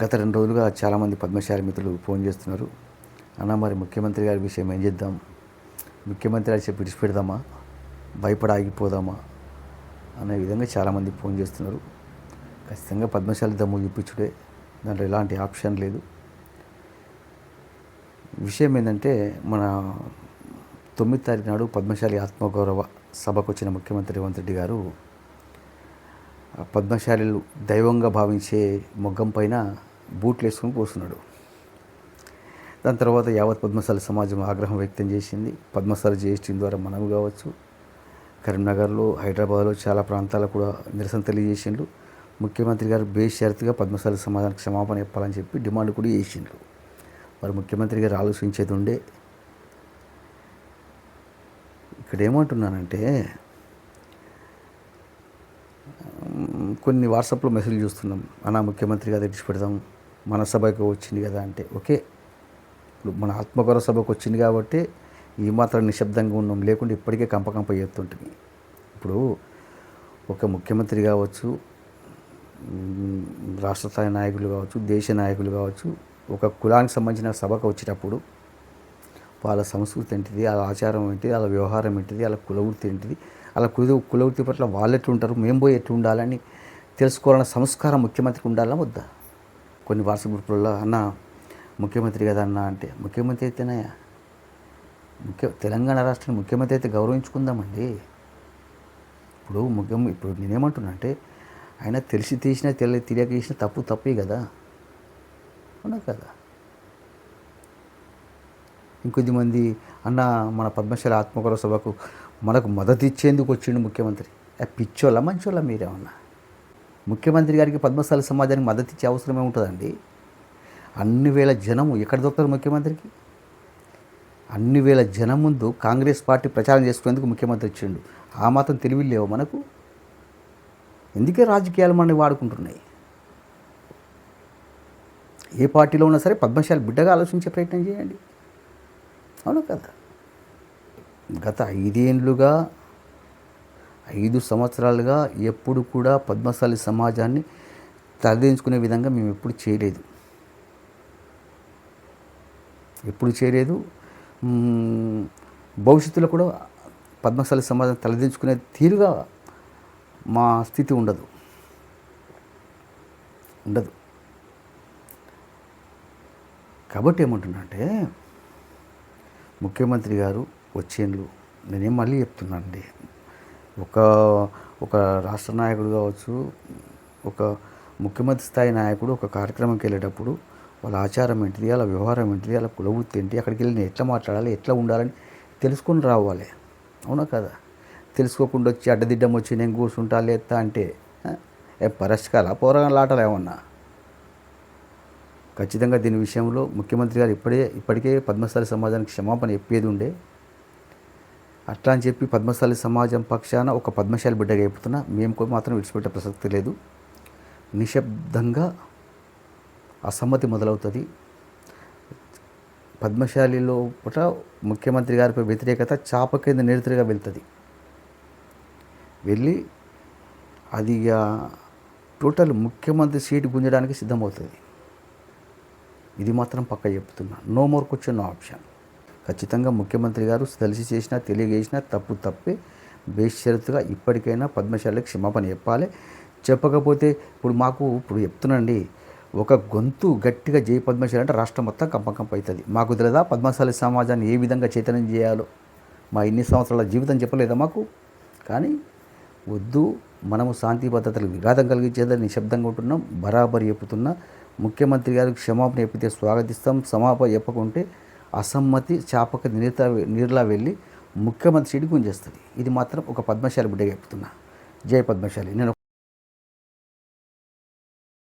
గత 2 రోజులుగా చాలామంది పద్మశాలి మిత్రులు ఫోన్ చేస్తున్నారు. అన్న మరి ముఖ్యమంత్రి గారి విషయం ఏం చేద్దాం? ముఖ్యమంత్రి గారు చెప్పి విడిచిపెడదామా? భయపడి ఆగిపోదామా? అనే విధంగా చాలామంది ఫోన్ చేస్తున్నారు. ఖచ్చితంగా పద్మశాలి దమ్ము చూపించుడే, దాంట్లో ఎలాంటి ఆప్షన్ లేదు. విషయం ఏంటంటే, మన 9 తారీఖు నాడు పద్మశాలి ఆత్మగౌరవ సభకు వచ్చిన ముఖ్యమంత్రి రేవంత్ రెడ్డి గారు పద్మశాలీలు దైవంగా భావించే మొగ్గం పైన బూట్లు వేసుకొని కూర్చున్నాడు. దాని తర్వాత యావత్ పద్మశాలి సమాజం ఆగ్రహం వ్యక్తం చేసింది. పద్మశాలి జిఎస్టీ ద్వారా మనవి కావచ్చు, కరీంనగర్లో, హైదరాబాద్లో చాలా ప్రాంతాల్లో కూడా నిరసన తెలియజేసిండ్రు. ముఖ్యమంత్రి గారు బేషరతుగా పద్మశాలి సమాజానికి క్షమాపణ చెప్పాలని చెప్పి డిమాండ్ కూడా చేసిండ్రు. మరి ముఖ్యమంత్రి గారు ఆలోచించేది ఉండే. ఇక్కడ ఏమంటున్నానంటే, కొన్ని వాట్సాప్లో మెసేజ్ చూస్తున్నాం, అన్న ముఖ్యమంత్రి గారు విడిచిపెడదాం, మన సభకు వచ్చింది కదా అంటే ఓకే. ఇప్పుడు మన ఆత్మగౌరవ సభకు వచ్చింది కాబట్టి ఈ మాత్రం నిశ్శబ్దంగా ఉన్నాం, లేకుంటే ఇప్పటికే కంప చేస్తుంటుంది. ఇప్పుడు ఒక ముఖ్యమంత్రి కావచ్చు, రాష్ట్ర స్థాయి నాయకులు కావచ్చు, దేశ నాయకులు కావచ్చు, ఒక కులానికి సంబంధించిన సభకు వచ్చేటప్పుడు వాళ్ళ సంస్కృతి ఏంటిది, వాళ్ళ ఆచారం ఏంటిది, వాళ్ళ వ్యవహారం ఏంటిది, వాళ్ళ కులవృత్తి ఏంటిది, వాళ్ళ కులవృత్తి పట్ల వాళ్ళు ఎట్లుంటారు, మేము పోయి ఎట్లా ఉండాలని తెలుసుకోవాలన్న సంస్కారం ముఖ్యమంత్రికి ఉండాలా వద్దా? కొన్ని వాట్సాప్ గ్రూపులలో అన్న ముఖ్యమంత్రి కదా అన్న అంటే, ముఖ్యమంత్రి అయితేనే తెలంగాణ రాష్ట్రాన్ని ముఖ్యమంత్రి అయితే గౌరవించుకుందామండి. ఇప్పుడు నేనేమంటున్నా అంటే, ఆయన తెలిసి తీసినా తెలియక చేసినా తప్పే కదా, అవునా కదా? ఇంకొద్ది మంది అన్న మన పద్మశాలి ఆత్మగౌరవ సభకు మనకు మద్దతు ఇచ్చేందుకు వచ్చిండు ముఖ్యమంత్రి. పిచ్చోళ్ళ మంచోళ్ళ మీరేమన్నా? ముఖ్యమంత్రి గారికి పద్మశాలి సమాజానికి మద్దతు ఇచ్చే అవసరం ఏముంటుందండి? అన్ని వేల జనము ఎక్కడ దొరుకుతారు ముఖ్యమంత్రికి? అన్ని వేల జనం ముందు కాంగ్రెస్ పార్టీ ప్రచారం చేసుకునేందుకు ముఖ్యమంత్రి ఇచ్చిండు. ఆ మాత్రం తెలివి లేవు మనకు? ఎందుకే రాజకీయాలు మనని వాడుకుంటున్నాయి? ఏ పార్టీలో ఉన్నా సరే పద్మశాలి బిడ్డగా ఆలోచించే ప్రయత్నం చేయండి, అవును కదా? గత 5 సంవత్సరాలుగా ఎప్పుడు కూడా పద్మశాలి సమాజాన్ని తలదించుకునే విధంగా మేము ఎప్పుడు చేయలేదు. భవిష్యత్తులో కూడా పద్మశాలి సమాజం తలదించుకునే తీరుగా మా స్థితి ఉండదు. కాబట్టి ఏమంటున్నా అంటే, ముఖ్యమంత్రి గారు వచ్చేండ్లు, నేనేం మళ్ళీ చెప్తున్నాను అండి, ఒక రాష్ట్ర నాయకుడు కావచ్చు, ఒక ముఖ్యమంత్రి స్థాయి నాయకుడు ఒక కార్యక్రమంకి వెళ్ళేటప్పుడు వాళ్ళ ఆచారం ఏంటిది, వాళ్ళ వ్యవహారం ఏంటిది, వాళ్ళ కులవృత్తి ఏంటి, అక్కడికి వెళ్ళి నేను ఎట్లా మాట్లాడాలి, ఎట్లా ఉండాలని తెలుసుకొని రావాలి, అవునా కదా? తెలుసుకోకుండా వచ్చి అడ్డదిడ్డం వచ్చి నేను కూర్చుంటా లేస్తా అంటే పరిష్కార పోరాటాలు ఏమన్నా? ఖచ్చితంగా దీని విషయంలో ముఖ్యమంత్రి గారు ఇప్పటికే పద్మశాలి సమాజానికి క్షమాపణ చెప్పేది ఉండే. అట్లా అని చెప్పి పద్మశాలి సమాజం పక్షాన ఒక పద్మశాలి బిడ్డగా చెప్తున్నా, మేము మాత్రం విడిచిపెట్టే ప్రసక్తి లేదు. నిశ్శబ్దంగా అసమ్మతి మొదలవుతుంది. పద్మశాలిలో పూట ముఖ్యమంత్రి గారిపై వ్యతిరేకత చాప కింద నిరుతుగా వెళ్ళి అది టోటల్ ముఖ్యమంత్రి సీటు గుంజడానికి సిద్ధమవుతుంది. ఇది మాత్రం పక్క చెప్తున్నా, no more question, no option. ఖచ్చితంగా ముఖ్యమంత్రి గారు తెలిసి చేసినా తెలియజేసినా తప్పే. బేషరతుగా ఇప్పటికైనా పద్మశాలికి క్షమాపణ చెప్పాలి. చెప్పకపోతే ఇప్పుడు చెప్తున్నాండి, ఒక గొంతు గట్టిగా జై పద్మశాలి అంటే రాష్ట్రం మొత్తం కంప అవుతుంది. మాకు తెలియదా పద్మశాలి సమాజాన్ని ఏ విధంగా చైతన్యం చేయాలో? మా ఇన్ని సంవత్సరాల జీవితం చెప్పలేదా మాకు? కానీ వద్దు, మనము శాంతి భద్రతలకు విఘాతం కలిగించేదని నిశ్శబ్దంగా ఉంటున్నాం. బరాబరి చెప్పుతున్నా, ముఖ్యమంత్రి గారికి క్షమాపణ చెప్పితే స్వాగతిస్తాం, సమాపణ చెప్పకుంటే అసమ్మతి చాపక నీరులా వెళ్ళి ముఖ్యమంత్రి సీటు గుంజేస్తుంది. ఇది మాత్రం ఒక పద్మశాలి బిడ్డగా చెప్తున్నా. జై పద్మశాలి. నేను